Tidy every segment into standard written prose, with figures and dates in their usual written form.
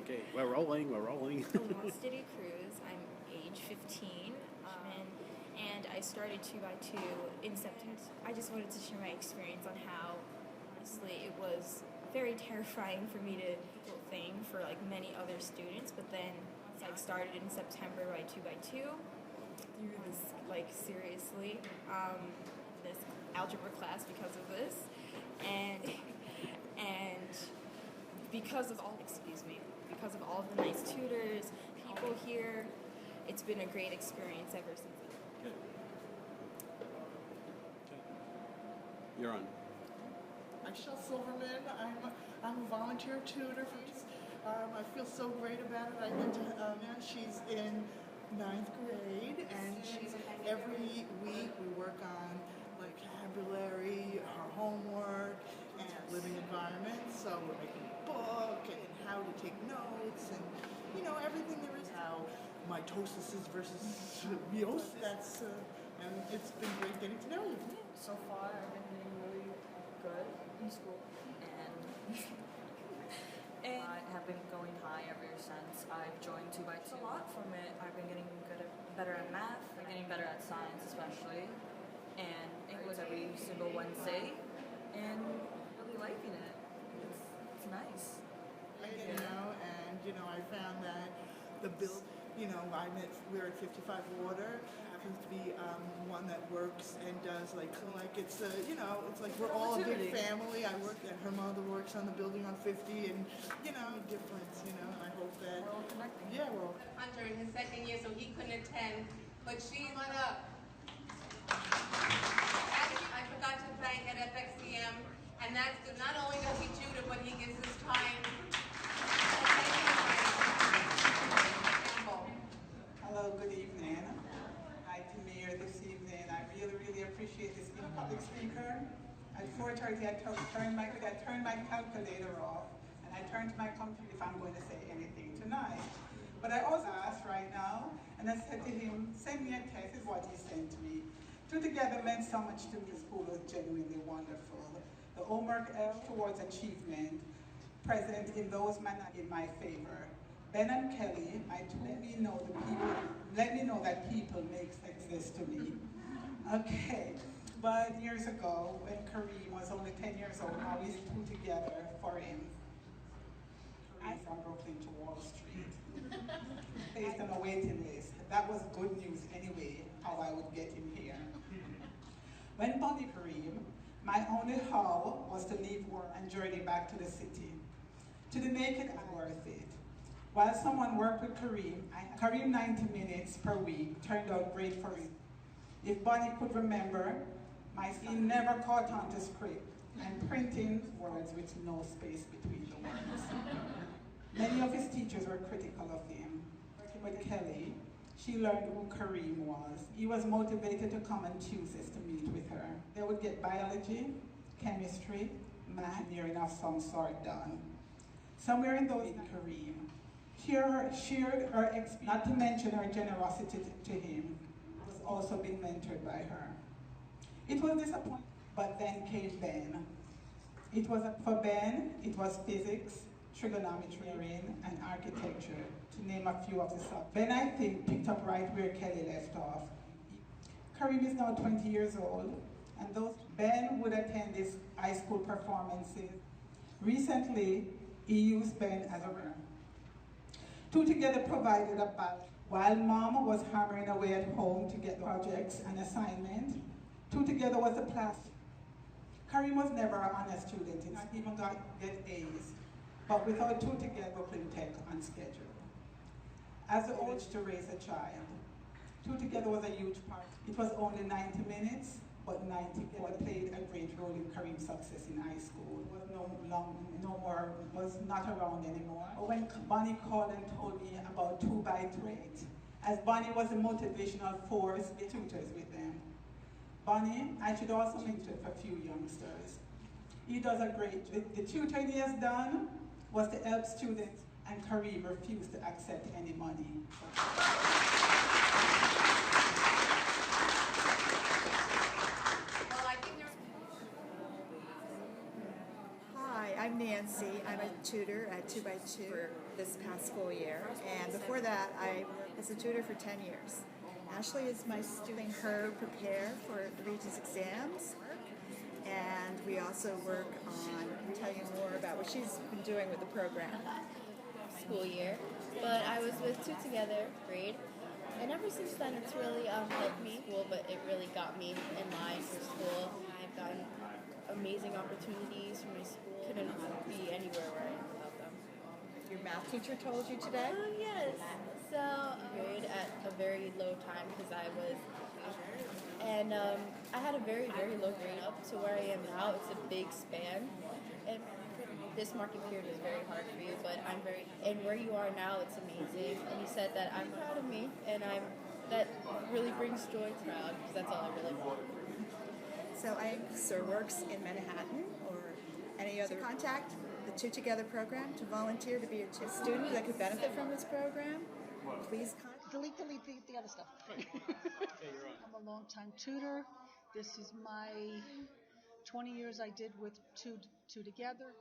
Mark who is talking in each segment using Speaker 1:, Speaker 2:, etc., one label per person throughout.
Speaker 1: Okay, we're rolling.
Speaker 2: Lost City Cruise. I'm age 15, and I started 2x2 in September. I just wanted to share my experience on how, honestly, it was very terrifying for me to thing for like many other students. But then once I started in September by 2x2, through this seriously this algebra class because of this, and because of all of the nice tutors, people here, it's been a great experience ever since then.
Speaker 1: Okay. You're on.
Speaker 3: Michelle Silverman. I'm a volunteer tutor for I feel so great about it. I went to she's in 9th grade, and every week we work on vocabulary, her homework, and living environment. So we're making a book and how to take notes, and everything there is. How mitosis versus meiosis. And it's been great getting to know you.
Speaker 4: So far, I've been doing really good in school, and I have been going high ever since I've joined 2x2. A lot from it. I've been getting better at math, I'm getting better at science especially, and it was every single Wednesday, and really liking it. It's nice.
Speaker 3: I found that the build, we're at 55 Water, happens to be one that works and does it's like we're all a big family. I work, and her mother works on the building on 50, and difference, and I hope that
Speaker 4: we're all connecting.
Speaker 3: Yeah, we're all.
Speaker 5: Hunter in his second year, so he couldn't attend, but she went up. Actually, I forgot to thank at FXCM, and that's because not only does he tutor, but he gives his time.
Speaker 6: Hello, good evening. Hi to Mayor this evening. I really appreciate this being a public speaker. At 4:30, I turned my calculator off, and I turned to my computer if I'm going to say anything tonight. But I also asked right now, and I said to him, send me a text, is what he sent me. Two together meant so much to me. The school was genuinely wonderful. The homework towards achievement, present in those manners in my favor. Ben and Kelly, let me know that people make sense to me. Okay, but years ago, when Kareem was only 10 years old, I was put together for him. I'm from Brooklyn to Wall Street, placed on a waiting list. That was good news anyway, how I would get him here. When Bonnie Kareem, my only how was to leave work and journey back to the city. To the naked eye, worth it. While someone worked with Kareem 90 minutes per week turned out great for him. If Bonnie could remember, he never caught on to script and printing words with no space between the words. Many of his teachers were critical of him. Working with Kelly, she learned who Kareem was. He was motivated to come on Tuesdays to meet with her. They would get biology, chemistry, math, engineering of some sort done. Somewhere in those, Kareem shared her experience, not to mention her generosity to him, was also being mentored by her. It was disappointing, but then came Ben. For Ben, it was physics, trigonometry, and architecture, to name a few of the subjects. Ben, I think, picked up right where Kelly left off. Kareem is now 20 years old, and Ben would attend his high school performances. Recently, he used Ben as a runner. Two together provided a balance. While Mom was hammering away at home to get projects and assignment, two together was the class. Kareem was never an honest student, he even get A's. But without two together, Brooklyn Tech on schedule. As the urge to raise a child, two together was a huge part. It was only 90 minutes, but 90 played a great role in Kareem's success in high school. Was not around anymore. But when Bonnie called and told me about 2x3, as Bonnie was a motivational force, the tutors with them. Bonnie, I should also mention for a few youngsters. He does a great job. The tutoring he has done was to help students, and Kareem refused to accept any money.
Speaker 7: I'm Nancy. I'm a tutor at 2x2 for this past school year, and before that I was a tutor for 10 years. Ashley is my student, her prepare for the Regents exams, and we also work on telling you more about what she's been doing with the program.
Speaker 8: School year, but I was with Two Together grade, and ever since then it's really helped me. But it really got me in line for school. I've gotten amazing opportunities from my school. Couldn't be anywhere where I am without them.
Speaker 7: Your math teacher told you today?
Speaker 8: Oh yes. So grade at a very low time because I was, and I had a very low grade up to where I am now. It's a big span, and this marking period was very hard for you, but and where you are now, it's amazing. And he said that I'm proud of me, and that really brings joy to me, because that's all I really want.
Speaker 7: So Sir works in Manhattan, or any other contact the Two Together program to volunteer to be a student that could benefit from this program. Please contact.
Speaker 9: Delete the other stuff. I'm a long-time tutor. This is my 20 years I did with two Together.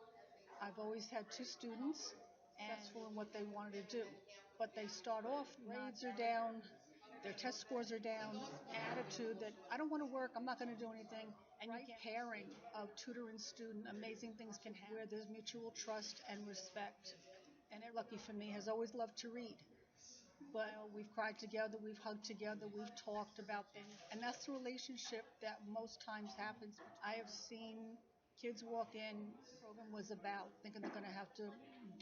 Speaker 9: I've always had two students, successful in what they wanted to do. But they start off, grades are down, their test scores are down, attitude that I don't want to work, I'm not going to do anything. And right pairing of tutor and student, amazing things can happen where there's mutual trust and respect. And they're lucky for me, has always loved to read. But we've cried together, we've hugged together, we've talked about things. And that's the relationship that most times happens. I have seen kids walk in, the program was about thinking they're going to have to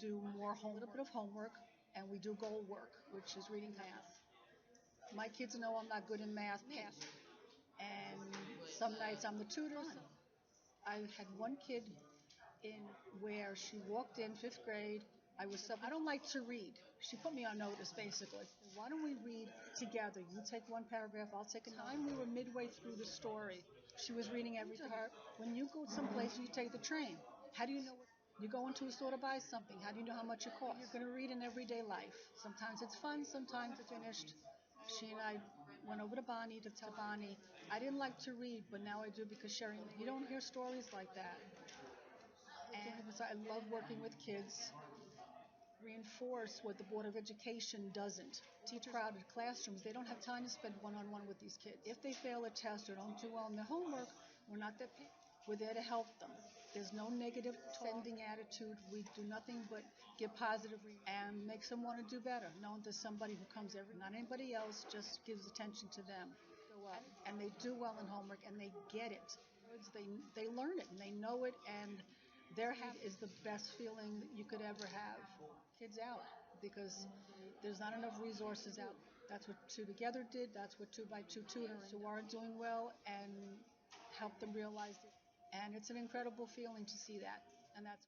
Speaker 9: do more a little bit of homework, and we do goal work, which is reading math. My kids know I'm not good in math, and some nights I'm the tutor. I had one kid in where she walked in 5th grade. I don't like to read. She put me on notice, basically. Why don't we read together? You take one paragraph, I'll take another. We were midway through the story. She was reading everything to her. When you go someplace, you take the train. How do you know you go into a store to buy something? How do you know how much it costs? You're going to read in everyday life. Sometimes it's fun, sometimes it's finished. She and I went over to Bonnie to tell Bonnie, I didn't like to read, but now I do because Sherry, you don't hear stories like that. And I love working with kids. Reinforce what the Board of Education doesn't. Teach crowded classrooms. They don't have time to spend one-on-one with these kids. If they fail a test or don't do well in their homework, we're not that picky. We're there to help them. There's no negative sending attitude. We do nothing but give positive and makes them want to do better. Knowing there's somebody who comes not anybody else, just gives attention to them. And they do well in homework, and they get it. They learn it, and they know it, and their happy is the best feeling that you could ever have. Kids out, because there's not enough resources out. That's what Two Together did. That's what 2x2 tutors who aren't doing well, and help them realize it. And it's an incredible feeling to see that. And that's